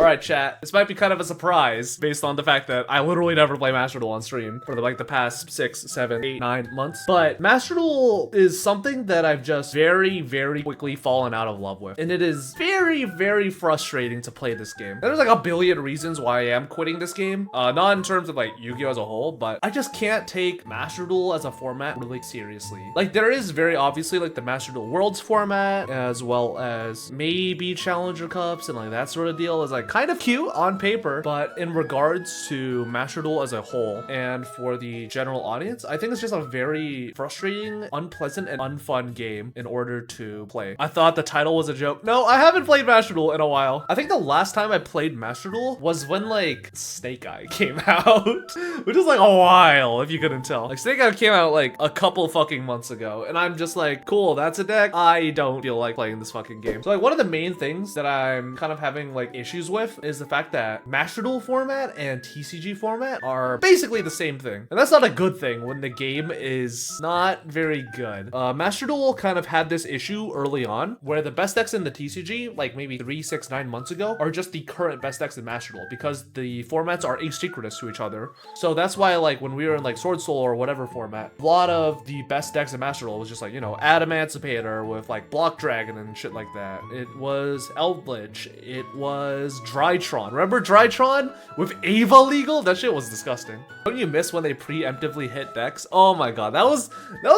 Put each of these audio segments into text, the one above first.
right, chat. This might be kind of a surprise based on the fact that I literally never play Master Duel on stream for the past 6, 7, 8, 9 months. But Master Duel is something that I've just very, very quickly fallen out of love with. And it is very, very frustrating to play this game. There's like a billion reasons why I am quitting this game. Not in terms of like Yu-Gi-Oh as a whole, but I just can't take Master Duel as a format really seriously. Like there is very obviously like the Master Duel Worlds format, as well as maybe Challenger Cups and like that sort of deal is like kind of cute on paper, but in regards to Master Duel as a whole and for the general audience, I think it's just a very frustrating, unpleasant, and unfun game in order to play. I thought the title was a joke. No, I haven't played Master Duel in a while. I think the last time I played Master Duel was when like Snake Eye came out, which is like a while if you couldn't tell. Like Snake Eye came out like a couple fucking months ago, and I'm just like, cool, that's a deck. I don't feel like playing this fucking game. So like one of the main things that I'm kind of having like issues with is the fact that Master Duel format and TCG format are basically the same thing. And that's not a good thing when the game is not very good. Master Duel kind of had this issue early on where the best decks in the TCG, like maybe 3, 6, 9 months ago, are just the current best decks in Master Duel because the formats are asynchronous to each other. So that's why like when we were in like Sword Soul or whatever format, a lot of the best decks in Master Duel was just like, you know, Adamancipator with like Block Dragon and shit like that. It was Eldritch. It was Drytron. Remember Drytron with Ava Legal? That shit was disgusting. Don't you miss when they preemptively hit decks? Oh my god, that was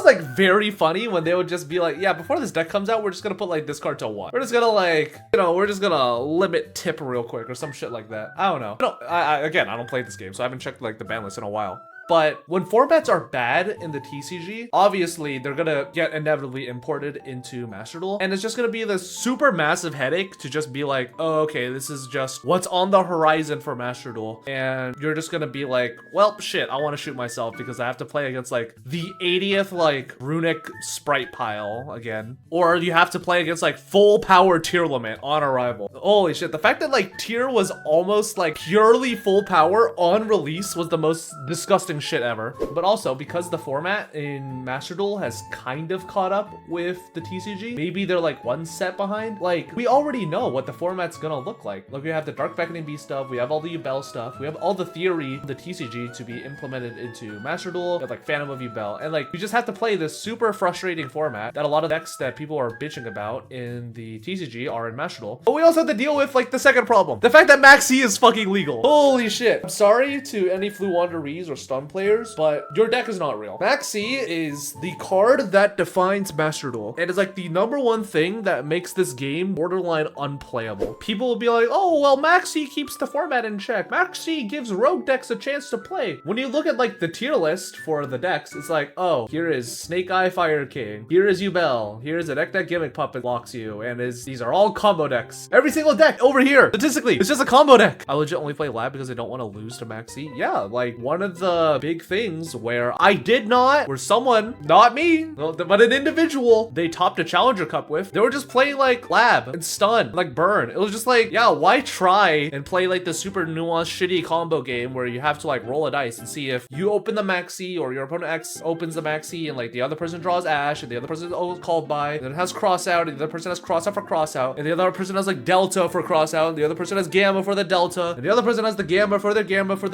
like very funny when they would just be like, yeah, before this deck comes out, we're just gonna put like this card to 1. We're just gonna like, you know, we're just gonna limit tip real quick or some shit like that. I don't know. Again, I don't play this game, so I haven't checked like the ban list in a while. But when formats are bad in the TCG, obviously they're gonna get inevitably imported into Master Duel. And it's just gonna be this super massive headache to just be like, oh, okay, this is just what's on the horizon for Master Duel. And you're just gonna be like, well, shit, I wanna shoot myself because I have to play against like the 80th like runic sprite pile again. Or you have to play against like full power tier limit on arrival. Holy shit, the fact that like tier was almost like purely full power on release was the most disgusting shit ever. But also because the format in Master Duel has kind of caught up with the TCG, maybe they're like one set behind. Like we already know what the format's gonna look like. Like we have the Dark Beckoning Beast stuff, we have all the Yubel stuff, we have all the theory of the TCG to be implemented into Master Duel. We have like Phantom of Yubel, and like we just have to play this super frustrating format that a lot of decks that people are bitching about in the TCG are in Master Duel. But we also have to deal with like the second problem, the fact that Maxx C is fucking legal. Holy shit. I'm sorry to any Flu Wanderees or Stun players, but your deck is not real. Maxx C is the card that defines Master Duel. And it's like the #1 thing that makes this game borderline unplayable. People will be like, oh, well, Maxx C keeps the format in check. Maxx C gives rogue decks a chance to play. When you look at like the tier list for the decks, it's like, oh, here is Snake Eye Fire King. Here is Yubel. Here's a deck that Gimmick Puppet blocks you. And these are all combo decks. Every single deck over here, statistically, it's just a combo deck. I legit only play Lab because I don't want to lose to Maxx C. Yeah, like one of the big things where I did not, where someone, not me, but an individual, they topped a Challenger Cup with, they were just playing like Lab and Stun, like Burn. It was just like, yeah, why try and play like the super nuanced shitty combo game where you have to like roll a dice and see if you open the Maxx C or your opponent X opens the Maxx C and like the other person draws Ash and the other person is called by, and then it has cross out and the other person has cross out for cross out and the other person has like Delta for cross out and the other person has Gamma for the Delta and the other person has the Gamma for the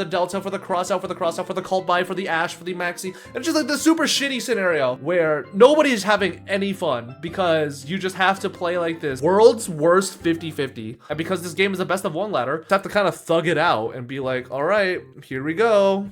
Delta for the cross out for the called by for the Ash for the Maxx C. And it's just like the super shitty scenario where nobody's having any fun because you just have to play like this world's worst 50-50. And because this game is a best of 1 ladder, you have to kind of thug it out and be like, all right, here we go.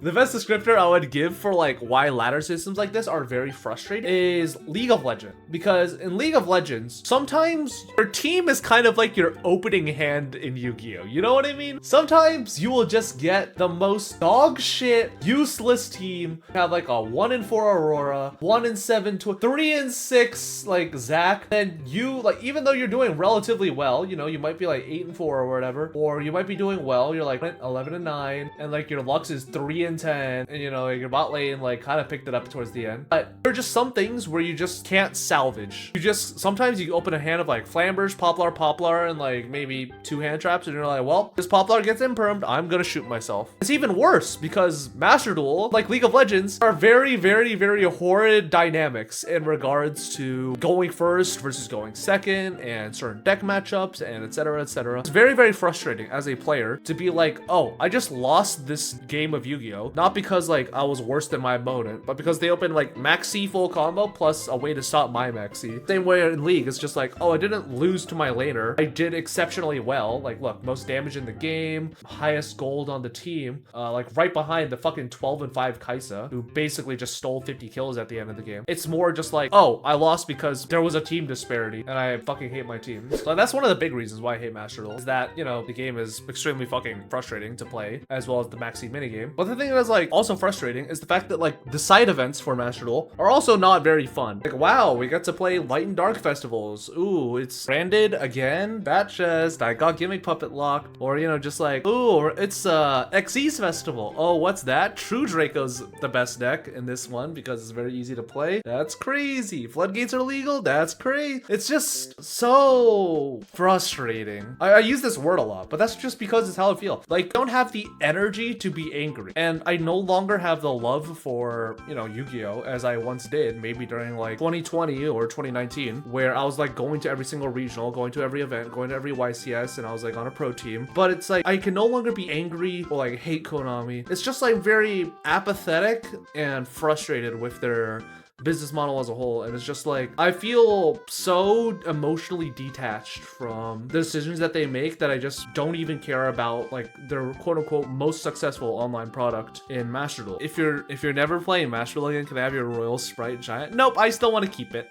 The best descriptor I would give for like why ladder systems like this are very frustrating is League of Legends. Because in League of Legends, sometimes your team is kind of like your opening hand in Yu-Gi-Oh! You know what I mean? Sometimes you will just get the most dog shit, useless team, have like a 1-4 Aurora, 1-7, 3-6 like Zac, and you like, even though you're doing relatively well, you know, you might be like 8-4 or whatever, or you might be doing well, you're like 11-9, and like your Lux is 3-10, and you know, like, your bot lane like kind of picked it up towards the end. But there are just some things where you just can't salvage. You just, sometimes you open a hand of like Flamberge, Poplar, and like maybe 2 hand traps, and you're like, well, this Poplar gets impermed, I'm gonna shoot myself. It's even worse because Whereas Master Duel, like League of Legends, are very, very, very horrid dynamics in regards to going first versus going second and certain deck matchups and etc, etc. It's very, very frustrating as a player to be like, oh, I just lost this game of Yu-Gi-Oh! Not because like I was worse than my opponent, but because they opened like Maxx C full combo plus a way to stop my Maxx C. Same way in League, it's just like, oh, I didn't lose to my laner. I did exceptionally well. Like, look, most damage in the game, highest gold on the team, like right behind the fucking 12-5 Kaisa, who basically just stole 50 kills at the end of the game. It's more just like, oh, I lost because there was a team disparity and I fucking hate my team. So that's one of the big reasons why I hate Master Duel, is that, you know, the game is extremely fucking frustrating to play, as well as the Maxx C minigame. But the thing that is like also frustrating is the fact that like the side events for Master Duel are also not very fun. Like, wow, we got to play Light and Dark festivals. Ooh, it's branded again, Bat Chest, I got Gimmick Puppet locked. Or, you know, just like, ooh, it's XE's festival. Oh, what's that? True Draco's the best deck in this one because it's very easy to play. That's crazy. Floodgates are legal. That's crazy. It's just so frustrating. I use this word a lot, but that's just because it's how I feel. Like, I don't have the energy to be angry. And I no longer have the love for, you know, Yu-Gi-Oh! As I once did, maybe during like 2020 or 2019, where I was like going to every single regional, going to every event, going to every YCS, and I was like on a pro team. But it's like, I can no longer be angry or like hate Konami. It's just like very apathetic and frustrated with their business model as a whole, and it's just like, I feel so emotionally detached from the decisions that they make that I just don't even care about like their quote-unquote most successful online product in Master Duel. If you're never playing Master Duel again, can I have your Royal Sprite Giant? Nope, I still want to keep it.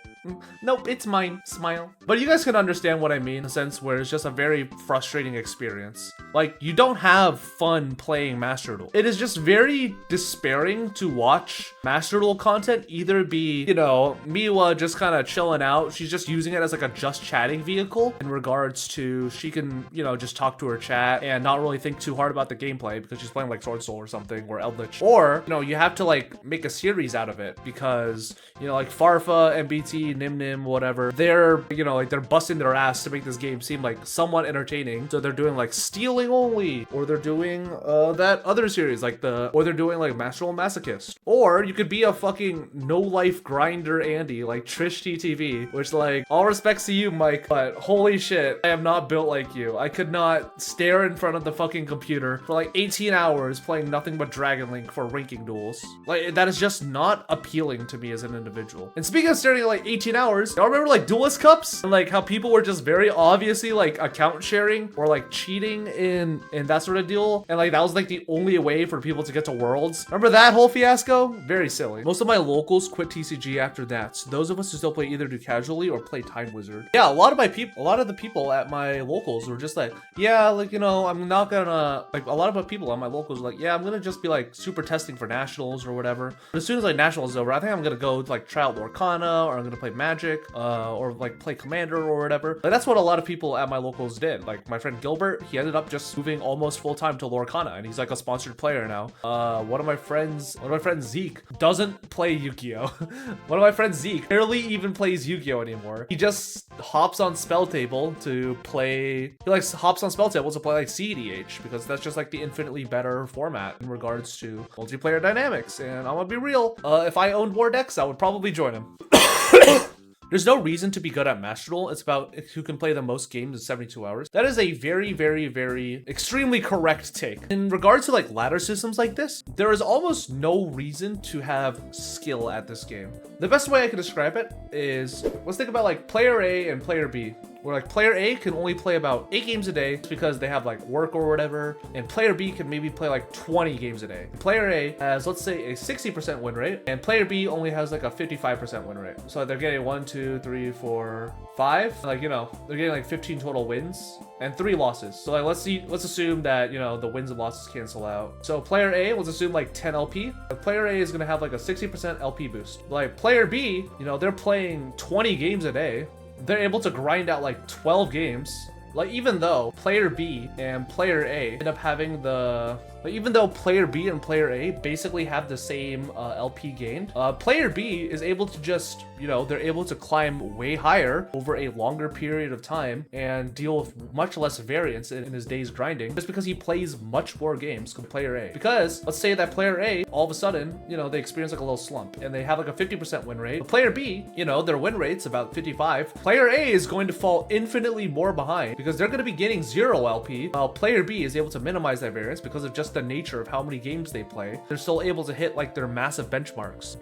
Nope, it's mine. Smile. But you guys can understand what I mean, in a sense where it's just a very frustrating experience. Like, you don't have fun playing Master Duel. It is just very despairing to watch Master Duel content either be, you know, Miwa just kind of chilling out. She's just using it as like a just chatting vehicle in regards to she can, you know, just talk to her chat and not really think too hard about the gameplay because she's playing like Sword Soul or something, or Eldritch. Or, you know, you have to like make a series out of it because, you know, like Farfa, MBT, Nim Nim, whatever, they're, you know, like they're busting their ass to make this game seem like somewhat entertaining. So they're doing like stealing only, or they're doing that other series like or they're doing like Master Duel Masochist. Or you could be a fucking no life grinder Andy like Trish TTV, which, like, all respects to you, Mike, but holy shit, I am not built like you. I could not stare in front of the fucking computer for like 18 hours playing nothing but Dragon Link for ranking duels. Like, that is just not appealing to me as an individual. And speaking of staring at like 18 hours, y'all remember like Duelist Cups? And like how people were just very obviously like account sharing or like cheating in that sort of deal, and like that was like the only way for people to get to Worlds. Remember that whole fiasco? Very silly. Most of my locals quit TCG after that, so those of us who still play either do casually or play Time Wizard. Yeah, a lot of the people at my locals were just like, yeah, like, you know, I'm not gonna, like, a lot of my people at my locals were like, yeah, I'm gonna just be like super testing for nationals or whatever. But as soon as like nationals is over, I think I'm gonna go like try out Lorcana, or I'm gonna play Magic, or like play Commander or whatever. Like, that's what a lot of people at my locals did. Like my friend Gilbert, he ended up just moving almost full time to Lorcana, and he's like a sponsored player now. One of my friends Zeke doesn't play Yu-Gi-Oh. One of my friends Zeke barely even plays Yu-Gi-Oh anymore. He just hops on Spell Table to play. He like hops on Spell Table to play like CEDH because that's just like the infinitely better format in regards to multiplayer dynamics. And I'm gonna be real, if I owned more decks, I would probably join him. There's no reason to be good at Master Duel. It's about who can play the most games in 72 hours. That is a very, very, very extremely correct take. In regards to like ladder systems like this, there is almost no reason to have skill at this game. The best way I can describe it is, let's think about like player A and player B, where like player A can only play about 8 games a day because they have like work or whatever, and player B can maybe play like 20 games a day. Player A has, let's say, a 60% win rate, and player B only has like a 55% win rate. So they're getting 1, 2, 3, 4, 5. Like, you know, they're getting like 15 total wins and 3 losses. So like, let's assume that, you know, the wins and losses cancel out. So player A, let's assume like 10 LP. Player A is gonna have like a 60% LP boost. Like player B, you know, they're playing 20 games a day. They're able to grind out like 12 games Like, even though player B and player A end up having the... Like, even though player B and player A basically have the same LP gained, player B is able to just, you know, they're able to climb way higher over a longer period of time and deal with much less variance in his day's grinding, just because he plays much more games than player A. Because let's say that player A, all of a sudden, you know, they experience like a little slump and they have like a 50% win rate. But player B, you know, their win rate's about 55. Player A is going to fall infinitely more behind because they're going to be getting 0 LP, while player B is able to minimize that variance because of just the nature of how many games they play. They're still able to hit like their massive benchmarks.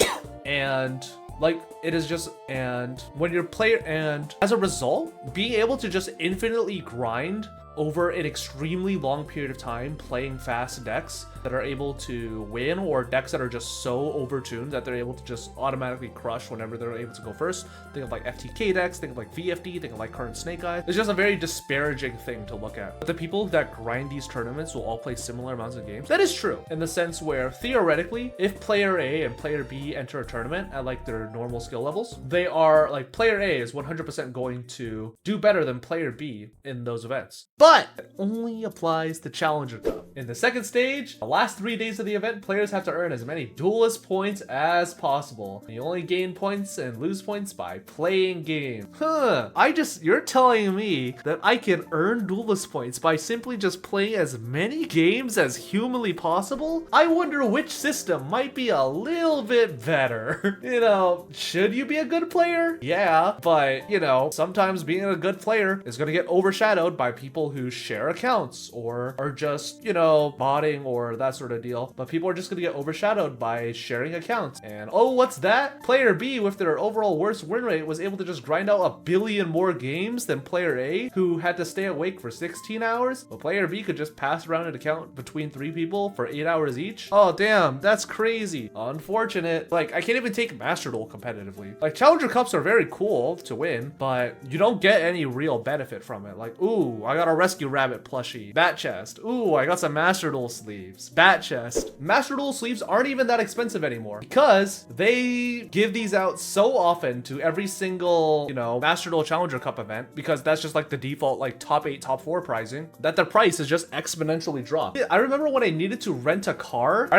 And like, it is just, and when you're player, and as a result, being able to just infinitely grind over an extremely long period of time playing fast decks that are able to win, or decks that are just so overtuned that they're able to just automatically crush whenever they're able to go first. Think of like FTK decks, think of like VFD, think of like current Snake Eye. It's just a very disparaging thing to look at. But the people that grind these tournaments will all play similar amounts of games. That is true in the sense where theoretically, if player A and player B enter a tournament at like their normal skill levels, they are like, player A is 100% going to do better than player B in those events. But it only applies to Challenger Cup. In the second stage, the last 3 days of the event, players have to earn as many duelist points as possible. You only gain points and lose points by playing games. You're telling me that I can earn duelist points by simply just playing as many games as humanly possible? I wonder which system might be a little bit better. You know, should you be a good player? Yeah, but you know, sometimes being a good player is gonna get overshadowed by people who share accounts or are just, you know, botting or that sort of deal. But people are just gonna get overshadowed by sharing accounts. And oh, what's that? Player B, with their overall worst win rate, was able to just grind out 1 billion more games than player A, who had to stay awake for 16 hours. But player B could just pass around an account between 3 people for 8 hours each. Oh, damn, that's crazy. Unfortunate. Like, I can't even take Master Duel competitively. Like, Challenger Cups are very cool to win, but you don't get any real benefit from it. Like, ooh, I got a Rescue Rabbit plushie. Bat chest. Ooh, I got some Master Duel sleeves. Bat chest. Master Duel sleeves aren't even that expensive anymore because they give these out so often to every single, you know, Master Duel Challenger Cup event, because that's just like the default like top 8, top 4 pricing, that the price is just exponentially dropped. I remember when I needed to rent a car.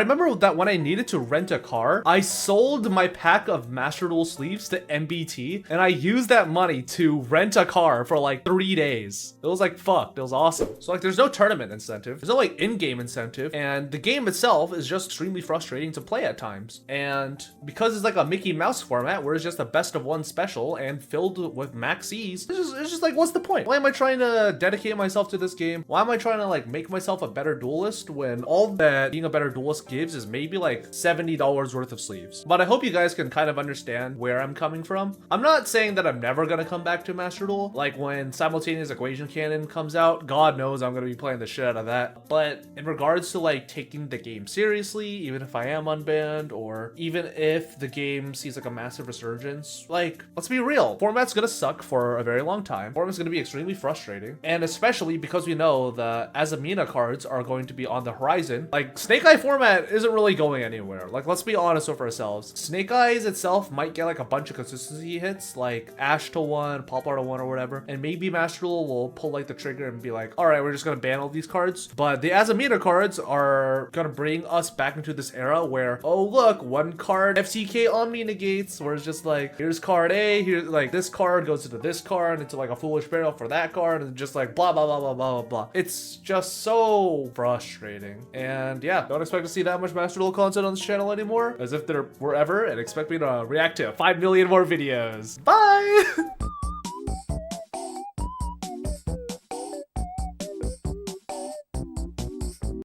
I sold my pack of Master Duel sleeves to MBT and I used that money to rent a car for like 3 days. It was like, fuck, it was awesome. So like, there's no tournament incentive. There's no like in-game incentive, and the game itself is just extremely frustrating to play at times. And because it's like a Mickey Mouse format where it's just a best of 1 special and filled with Maxx Cs, it's just like, what's the point? Why am I trying to dedicate myself to this game? Why am I trying to like make myself a better duelist when all that being a better duelist gives is maybe like $70 worth of sleeves? But I hope you guys can kind of understand where I'm coming from. I'm not saying that I'm never gonna come back to Master Duel. Like, when Simultaneous Equation Cannon comes out, God knows I'm gonna be playing the shit out of that. But in regards to like taking the game seriously, even if I am unbanned, or even if the game sees like a massive resurgence, like, let's be real, format's gonna suck for a very long time. Format's gonna be extremely frustrating, and especially because we know the Azamina cards are going to be on the horizon. Like, Snake Eye format isn't really going anywhere. Like, let's be honest with ourselves. Snake Eyes itself might get like a bunch of consistency hits, like Ash to 1, Poplar to 1, or whatever, and maybe Master Duel will pull like the trigger and be like, all right, we're just gonna ban all these cards. But the Azamina cards are gonna bring us back into this era where, oh look, 1 card FTK Omni negates, where it's just like, here's card A, here's like this card goes into this card, into like a Foolish Burial for that card, and just like blah blah blah blah blah blah blah. It's just so frustrating. And yeah, don't expect to see that much Master Duel content on this channel anymore, as if there were ever, and expect me to react to 5 million more videos. Bye!